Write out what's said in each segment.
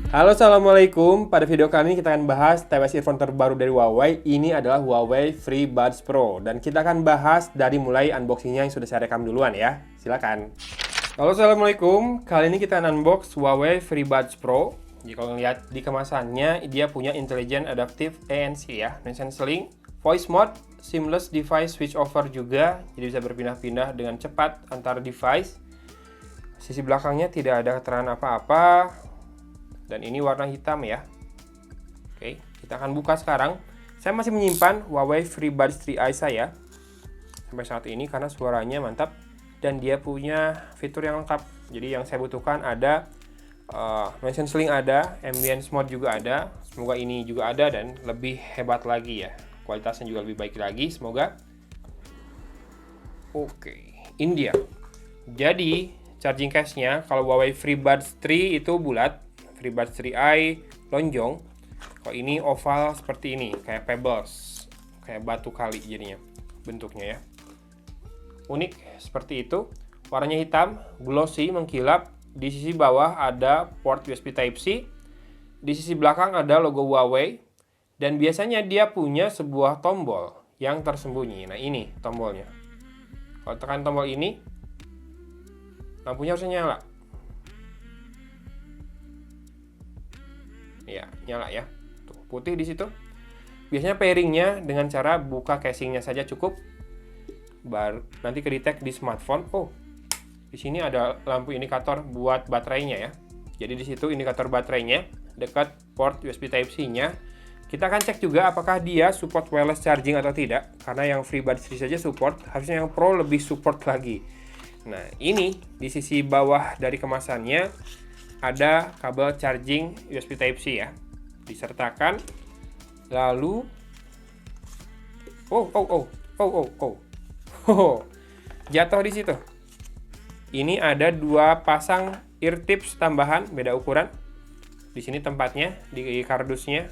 Halo, assalamualaikum. Pada video kali ini kita akan bahas TWS earphone terbaru dari Huawei. Ini adalah Huawei FreeBuds Pro. Dan kita akan bahas dari mulai unboxingnya yang sudah saya rekam duluan ya. Silakan. Halo, assalamualaikum. Kali ini kita akan unbox Huawei FreeBuds Pro. Jadi kalau lihat di kemasannya, dia punya Intelligent Adaptive ANC ya. Noise cancelling, voice mode, seamless device switch over juga. Jadi bisa berpindah-pindah dengan cepat antar device. Sisi belakangnya tidak ada keterangan apa-apa. Dan ini warna hitam ya. Oke, kita akan buka sekarang. Saya masih menyimpan Huawei FreeBuds 3i saya sampai saat ini karena suaranya mantap dan dia punya fitur yang lengkap. Jadi yang saya butuhkan ada noise cancelling ada, ambience mode juga ada. Semoga ini juga ada dan lebih hebat lagi ya. Kualitasnya juga lebih baik lagi, semoga. Oke, ini dia. Jadi charging case-nya kalau Huawei FreeBuds 3 itu bulat, FreeBuds 3i lonjong. Kalau ini oval seperti ini, kayak pebbles, kayak batu kali jadinya bentuknya ya. Unik seperti itu. Warnanya hitam, glossy, mengkilap. Di sisi bawah ada port USB Type-C. Di sisi belakang ada logo Huawei. Dan biasanya dia punya sebuah tombol yang tersembunyi. Nah ini tombolnya. Kalau tekan tombol ini, lampunya harusnya nyala. Ya, nyala ya. Tuh, putih di situ. Biasanya pairingnya dengan cara buka casingnya saja cukup. Baru nanti ke-detect di smartphone. Oh, di sini ada lampu indikator buat baterainya ya. Jadi di situ indikator baterainya dekat port USB Type-C-nya. Kita akan cek juga apakah dia support wireless charging atau tidak. Karena yang FreeBuds 3 saja support, harusnya yang Pro lebih support lagi. Nah, ini di sisi bawah dari kemasannya ada kabel charging USB Type-C ya, disertakan. Lalu, jatuh di situ. Ini ada dua pasang ear tips tambahan, beda ukuran. Di sini tempatnya di kardusnya,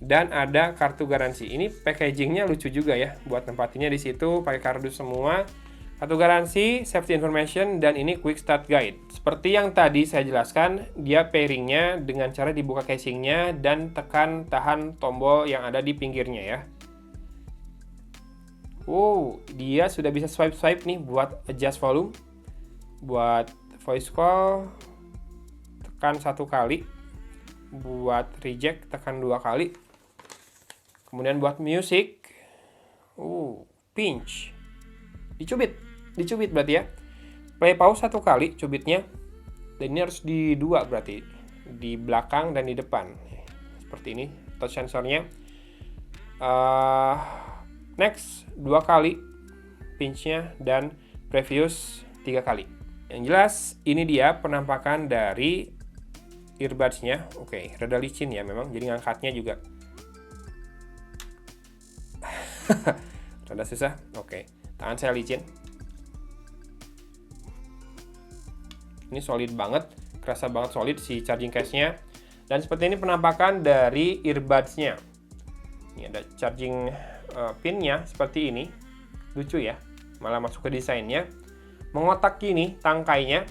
dan ada kartu garansi. Ini packagingnya lucu juga ya, buat tempatinnya di situ pakai kardus semua. Kartu garansi, safety information, dan ini quick start guide. Seperti yang tadi saya jelaskan, dia pairingnya dengan cara dibuka casingnya dan tekan tahan tombol yang ada di pinggirnya ya. Dia sudah bisa swipe-swipe nih buat adjust volume. Buat voice call, tekan 1 kali. Buat reject, tekan 2 kali. Kemudian buat music, pinch. Dicubit berarti ya. Play pause 1 kali cubitnya. Dan ini harus di 2 berarti. Di belakang dan di depan. Seperti ini touch sensornya. Next 2 kali pinchnya dan previous 3 kali. Yang jelas ini dia penampakan dari earbuds-nya. Oke, rada licin ya memang. Jadi ngangkatnya juga rada susah. Oke, tangan saya licin. Ini solid banget, kerasa banget solid si charging case-nya. Dan seperti ini penampakan dari earbuds-nya. Ini ada charging pin-nya seperti ini. Lucu ya, malah masuk ke desainnya. Mengotak gini tangkainya.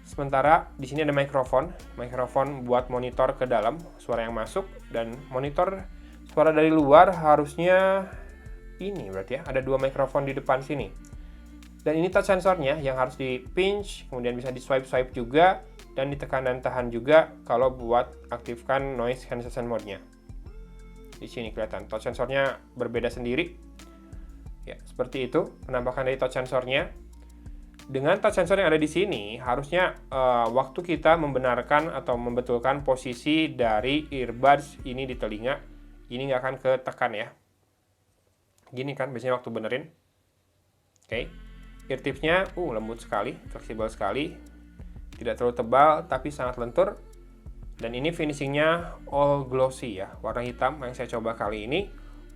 Sementara di sini ada mikrofon buat monitor ke dalam, suara yang masuk. Dan monitor suara dari luar harusnya ini berarti ya, ada 2 mikrofon di depan sini. Dan ini touch sensornya yang harus di pinch, kemudian bisa di swipe juga, dan ditekan dan tahan juga kalau buat aktifkan noise cancellation mode-nya. Di sini kelihatan touch sensornya berbeda sendiri. Ya, seperti itu penampakan dari touch sensornya. Dengan touch sensor yang ada di sini, harusnya waktu kita membenarkan atau membetulkan posisi dari earbuds ini di telinga, ini nggak akan ketekan ya. Gini kan biasanya waktu benerin. Oke. Ear tipsnya lembut sekali, fleksibel sekali, tidak terlalu tebal tapi sangat lentur. Dan ini finishingnya all glossy ya, warna hitam yang saya coba kali ini,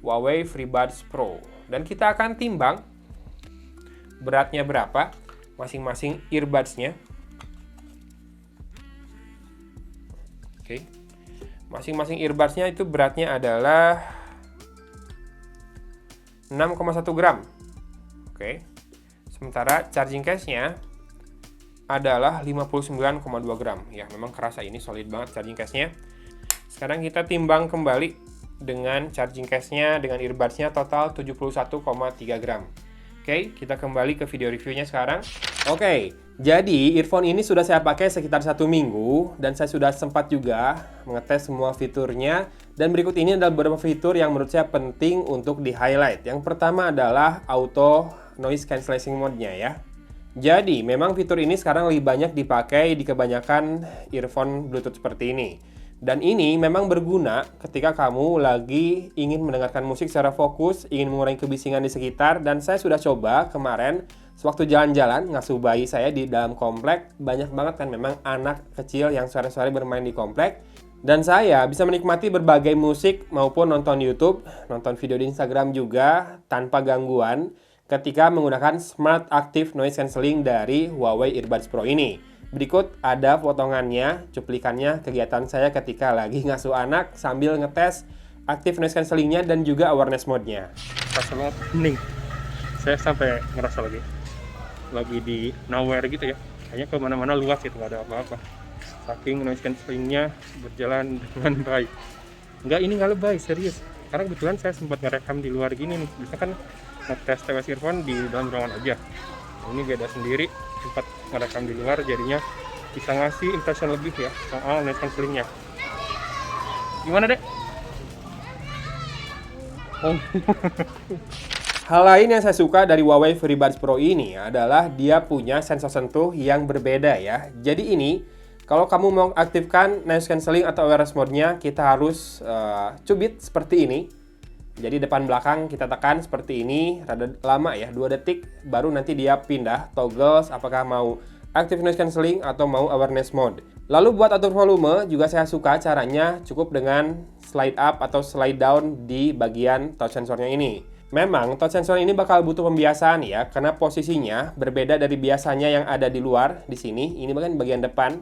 Huawei FreeBuds Pro. Dan kita akan timbang beratnya berapa masing-masing earbuds-nya. Oke. Masing-masing earbuds-nya itu beratnya adalah 6,1 gram. Oke. Sementara charging case-nya adalah 59,2 gram. Ya, memang kerasa, ini solid banget charging case-nya. Sekarang kita timbang kembali dengan charging case-nya dengan earbuds-nya total 71,3 gram. Oke, kita kembali ke video reviewnya sekarang. Oke, jadi earphone ini sudah saya pakai sekitar 1 minggu dan saya sudah sempat juga mengetes semua fiturnya. Dan berikut ini adalah beberapa fitur yang menurut saya penting untuk di-highlight. Yang pertama adalah auto noise cancellation mode-nya ya. Jadi, memang fitur ini sekarang lebih banyak dipakai di kebanyakan earphone Bluetooth seperti ini. Dan ini memang berguna ketika kamu lagi ingin mendengarkan musik secara fokus, ingin mengurangi kebisingan di sekitar. Dan saya sudah coba kemarin, sewaktu jalan-jalan, ngasuh bayi saya di dalam komplek. Banyak banget kan memang anak kecil yang sore-sore bermain di komplek. Dan saya bisa menikmati berbagai musik maupun nonton YouTube, nonton video di Instagram juga tanpa gangguan ketika menggunakan Smart Active Noise Cancelling dari Huawei Earbuds Pro ini. Berikut ada potongannya, cuplikannya kegiatan saya ketika lagi ngasuh anak sambil ngetes Active Noise Cancellingnya dan juga Awareness Mode-nya. Pas banget hening. Saya sampai ngerasa lagi di nowhere gitu ya. Kayaknya kemana-mana luas gitu, nggak ada apa-apa. Saking noise cancellingnya berjalan dengan baik. Enggak, ini nggak lebay, serius. Karena kebetulan saya sempat ngerekam di luar gini nih. Bisa kan ngetes TWS earphone di dalam ruangan aja. Ini beda sendiri, sempat ngerekam di luar, jadinya bisa ngasih impression lebih ya soal noise cancellingnya. Gimana, Dek? Oh. Hal lain yang saya suka dari Huawei FreeBuds Pro ini adalah dia punya sensor sentuh yang berbeda ya. Jadi ini, kalau kamu mau aktifkan noise cancelling atau awareness mode-nya, kita harus cubit seperti ini. Jadi depan belakang kita tekan seperti ini, rada lama ya, 2 detik, baru nanti dia pindah toggles apakah mau active noise cancelling atau mau awareness mode. Lalu buat atur volume juga saya suka caranya cukup dengan slide up atau slide down di bagian touch sensornya ini. Memang touch sensor ini bakal butuh pembiasaan ya, karena posisinya berbeda dari biasanya yang ada di luar di sini. Ini bahkan bagian depan.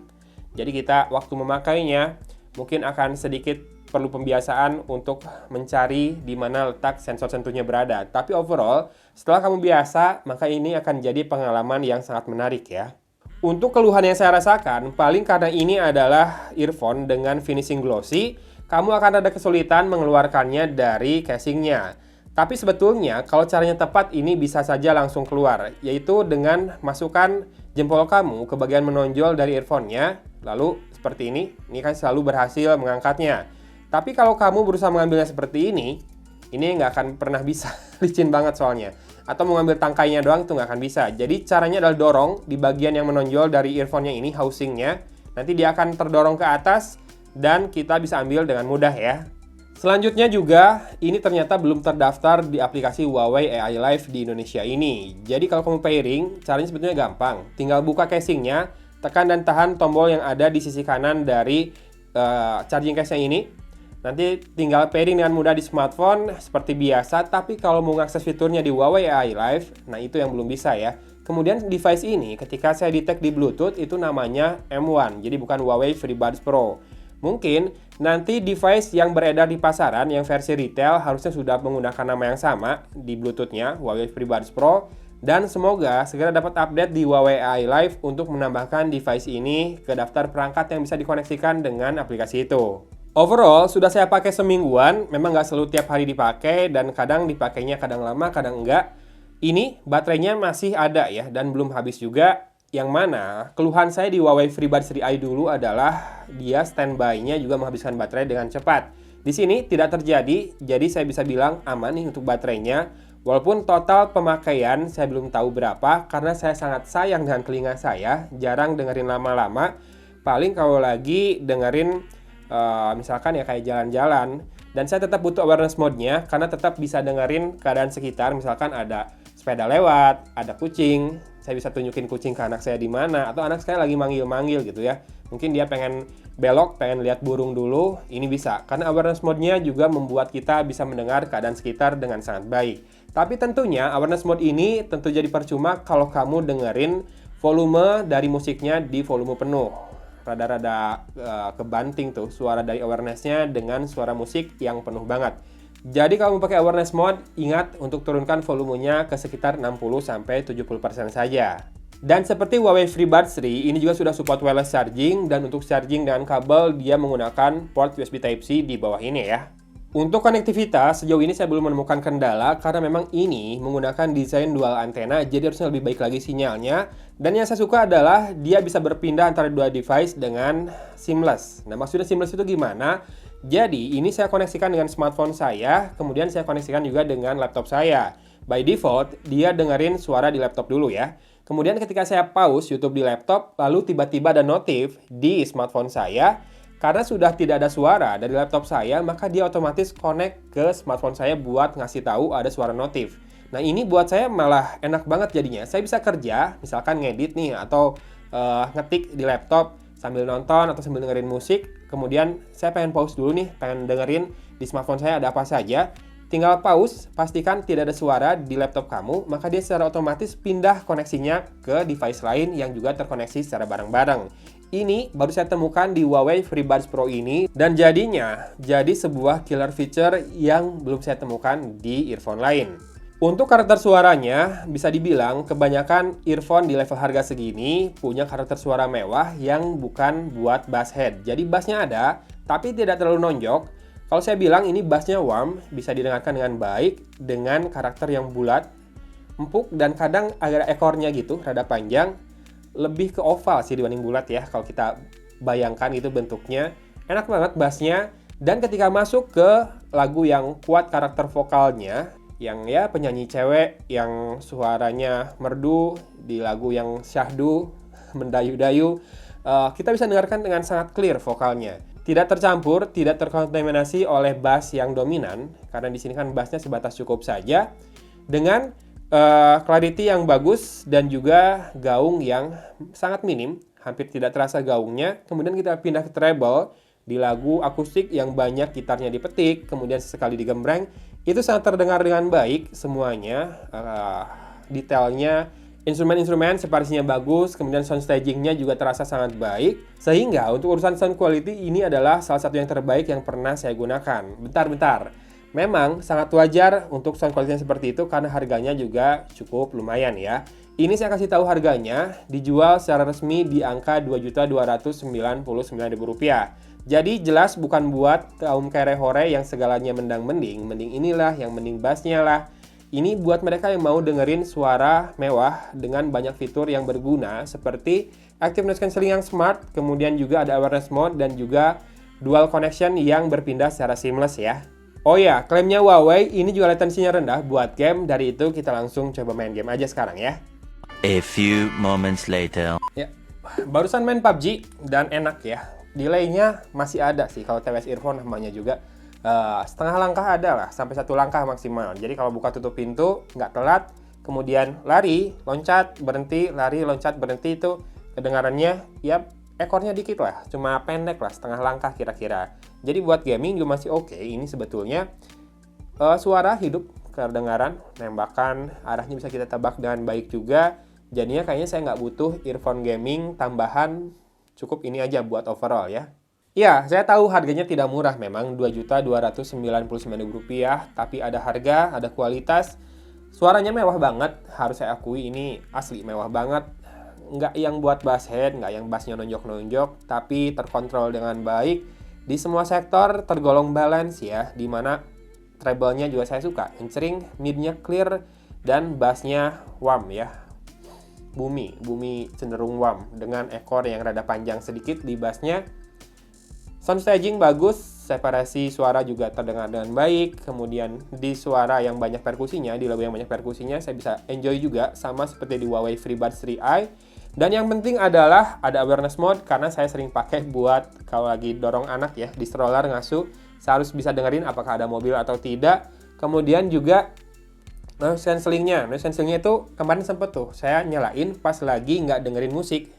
Jadi kita waktu memakainya mungkin akan sedikit perlu pembiasaan untuk mencari di mana letak sensor sentuhnya berada. Tapi overall, setelah kamu biasa, maka ini akan jadi pengalaman yang sangat menarik ya. Untuk keluhan yang saya rasakan, paling karena ini adalah earphone dengan finishing glossy, kamu akan ada kesulitan mengeluarkannya dari casingnya. Tapi sebetulnya, kalau caranya tepat, ini bisa saja langsung keluar, yaitu dengan masukkan jempol kamu ke bagian menonjol dari earphone-nya, lalu seperti ini kan selalu berhasil mengangkatnya. Tapi kalau kamu berusaha mengambilnya seperti ini nggak akan pernah bisa, licin banget soalnya. Atau mengambil tangkainya doang itu nggak akan bisa. Jadi caranya adalah dorong di bagian yang menonjol dari earphone-nya ini, housing-nya. Nanti dia akan terdorong ke atas dan kita bisa ambil dengan mudah ya. Selanjutnya juga, ini ternyata belum terdaftar di aplikasi Huawei AI Live di Indonesia ini. Jadi kalau kamu pairing, caranya sebetulnya gampang. Tinggal buka casing-nya, tekan dan tahan tombol yang ada di sisi kanan dari charging case-nya ini. Nanti tinggal pairing dengan mudah di smartphone seperti biasa, tapi kalau mau mengakses fiturnya di Huawei AI Live, nah itu yang belum bisa ya. Kemudian device ini ketika saya detect di Bluetooth itu namanya M1, jadi bukan Huawei FreeBuds Pro. Mungkin nanti device yang beredar di pasaran yang versi retail harusnya sudah menggunakan nama yang sama di Bluetooth-nya, Huawei FreeBuds Pro. Dan semoga segera dapat update di Huawei AI Live untuk menambahkan device ini ke daftar perangkat yang bisa dikoneksikan dengan aplikasi itu. Overall, sudah saya pakai semingguan, memang nggak selalu tiap hari dipakai, dan kadang dipakainya kadang lama, kadang enggak. Ini baterainya masih ada ya, dan belum habis juga. Yang mana, keluhan saya di Huawei FreeBuds 3i dulu adalah dia standby-nya juga menghabiskan baterai dengan cepat. Di sini tidak terjadi, jadi saya bisa bilang aman nih untuk baterainya. Walaupun total pemakaian saya belum tahu berapa, karena saya sangat sayang dengan telinga saya, jarang dengerin lama-lama. Paling kalau lagi dengerin misalkan ya kayak jalan-jalan, dan saya tetap butuh awareness mode-nya karena tetap bisa dengerin keadaan sekitar, misalkan ada sepeda lewat, ada kucing, saya bisa tunjukin kucing ke anak saya di mana, atau anak saya lagi manggil-manggil gitu ya. Mungkin dia pengen belok, pengen lihat burung dulu, ini bisa. Karena awareness mode-nya juga membuat kita bisa mendengar keadaan sekitar dengan sangat baik. Tapi tentunya awareness mode ini tentu jadi percuma kalau kamu dengerin volume dari musiknya di volume penuh. Rada-rada kebanting tuh suara dari awareness-nya dengan suara musik yang penuh banget. Jadi kalau mau pakai awareness mode, ingat untuk turunkan volumenya ke sekitar 60-70% saja. Dan seperti Huawei FreeBuds 3, ini juga sudah support wireless charging, dan untuk charging dengan kabel dia menggunakan port USB Type-C di bawah ini ya. Untuk konektivitas, sejauh ini saya belum menemukan kendala karena memang ini menggunakan desain dual antena, jadi harusnya lebih baik lagi sinyalnya. Dan yang saya suka adalah dia bisa berpindah antara dua device dengan seamless. Nah, maksudnya seamless itu gimana? Jadi, ini saya koneksikan dengan smartphone saya, kemudian saya koneksikan juga dengan laptop saya. By default, dia dengerin suara di laptop dulu ya. Kemudian ketika saya pause YouTube di laptop, lalu tiba-tiba ada notif di smartphone saya, karena sudah tidak ada suara dari laptop saya, maka dia otomatis connect ke smartphone saya buat ngasih tahu ada suara notif. Nah, ini buat saya malah enak banget jadinya. Saya bisa kerja, misalkan ngedit nih, atau ngetik di laptop sambil nonton atau sambil dengerin musik. Kemudian saya pengen pause dulu nih, pengen dengerin di smartphone saya ada apa saja. Tinggal pause, pastikan tidak ada suara di laptop kamu, maka dia secara otomatis pindah koneksinya ke device lain yang juga terkoneksi secara bareng-bareng. Ini baru saya temukan di Huawei FreeBuds Pro ini, dan jadinya jadi sebuah killer feature yang belum saya temukan di earphone lain. Untuk karakter suaranya, bisa dibilang kebanyakan earphone di level harga segini punya karakter suara mewah yang bukan buat bass head. Jadi bassnya ada, tapi tidak terlalu nonjok. Kalau saya bilang ini bassnya warm, bisa didengarkan dengan baik, dengan karakter yang bulat, empuk, dan kadang agak ekornya gitu, rada panjang. Lebih ke oval sih dibanding bulat ya, kalau kita bayangkan itu bentuknya. Enak banget bassnya, dan ketika masuk ke lagu yang kuat karakter vokalnya, yang ya penyanyi cewek yang suaranya merdu, di lagu yang syahdu, mendayu-dayu, kita bisa dengarkan dengan sangat clear vokalnya. Tidak tercampur, tidak terkontaminasi oleh bass yang dominan, karena di sini kan bassnya sebatas cukup saja, dengan clarity yang bagus dan juga gaung yang sangat minim, hampir tidak terasa gaungnya. Kemudian kita pindah ke treble di lagu akustik yang banyak gitarnya dipetik, kemudian sesekali digembreng, itu sangat terdengar dengan baik semuanya, detailnya. Instrumen-instrumen separisinya bagus, kemudian sound stagingnya juga terasa sangat baik. Sehingga untuk urusan sound quality ini adalah salah satu yang terbaik yang pernah saya gunakan. Bentar. Memang sangat wajar untuk sound quality seperti itu karena harganya juga cukup lumayan ya. Ini saya kasih tahu harganya, dijual secara resmi di angka Rp2.299.000. Jadi jelas bukan buat kaum kere-hore yang segalanya mendang-mending. Mending inilah, yang mending bassnya lah. Ini buat mereka yang mau dengerin suara mewah dengan banyak fitur yang berguna seperti active noise cancelling yang smart, kemudian juga ada awareness mode dan juga dual connection yang berpindah secara seamless ya. Oh ya, klaimnya Huawei ini juga latensinya rendah buat game, dari itu kita langsung coba main game aja sekarang ya. A few moments later. Ya, barusan main PUBG dan enak ya. Delaynya masih ada sih kalau TWS earphone namanya juga. Setengah langkah ada lah, sampai 1 langkah maksimal. Jadi kalau buka tutup pintu, nggak telat, kemudian lari, loncat, berhenti, lari, loncat, berhenti, itu kedengarannya ya ekornya dikit lah, cuma pendek lah, setengah langkah kira-kira. Jadi buat gaming juga masih oke. Ini sebetulnya suara hidup, kedengaran, nembakan, arahnya bisa kita tebak dengan baik juga. Jadinya kayaknya saya nggak butuh earphone gaming tambahan, cukup ini aja buat overall ya. Ya, saya tahu harganya tidak murah memang, Rp2.299.000, tapi ada harga, ada kualitas. Suaranya mewah banget, harus saya akui ini asli mewah banget. Nggak yang buat bass head, nggak yang bassnya nonjok-nonjok, tapi terkontrol dengan baik. Di semua sektor tergolong balance ya, dimana treble-nya juga saya suka. Yang sering mid-nya clear dan bass-nya warm ya. Bumi cenderung warm dengan ekor yang rada panjang sedikit di bass-nya. Sound staging bagus, separasi suara juga terdengar dengan baik. Kemudian di suara yang banyak perkusinya, di lagu yang banyak perkusinya, saya bisa enjoy juga, sama seperti di Huawei FreeBuds 3i. Dan yang penting adalah ada awareness mode, karena saya sering pakai buat kalau lagi dorong anak ya, di stroller ngasuh, saya harus bisa dengerin apakah ada mobil atau tidak. Kemudian juga noise cancellingnya itu kemarin sempet tuh saya nyalain pas lagi nggak dengerin musik.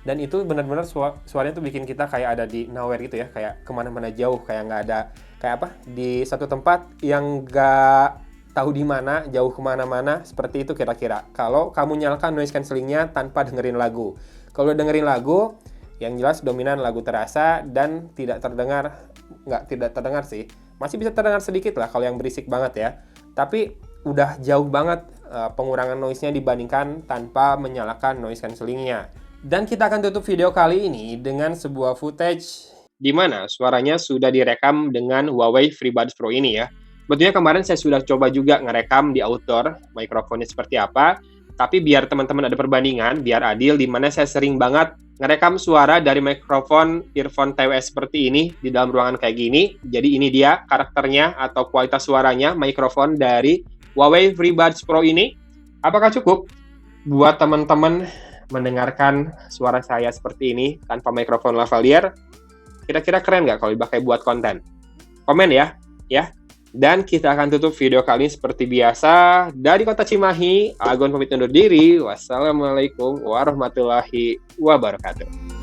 Dan itu benar-benar suaranya tuh bikin kita kayak ada di nowhere gitu ya, kayak kemana-mana jauh, kayak nggak ada, kayak apa, di satu tempat yang nggak tahu di mana, jauh kemana-mana, seperti itu kira-kira. Kalau kamu nyalakan noise cancellingnya tanpa dengerin lagu. Kalau dengerin lagu, yang jelas dominan lagu terasa dan tidak terdengar sih, masih bisa terdengar sedikit lah kalau yang berisik banget ya. Tapi udah jauh banget pengurangan noise-nya dibandingkan tanpa menyalakan noise cancellingnya. Dan kita akan tutup video kali ini dengan sebuah footage di mana suaranya sudah direkam dengan Huawei FreeBuds Pro ini ya. Sebetulnya kemarin saya sudah coba juga ngerekam di outdoor, mikrofonnya seperti apa. Tapi biar teman-teman ada perbandingan, biar adil, di mana saya sering banget ngerekam suara dari mikrofon earphone TWS seperti ini di dalam ruangan kayak gini. Jadi ini dia karakternya atau kualitas suaranya mikrofon dari Huawei FreeBuds Pro ini. Apakah cukup buat teman-teman mendengarkan suara saya seperti ini tanpa mikrofon lavalier? Kira-kira keren nggak kalau dipakai buat konten? Komen ya. Dan kita akan tutup video kali ini seperti biasa. Dari Kota Cimahi, Agon pamit undur diri. Wassalamualaikum warahmatullahi wabarakatuh.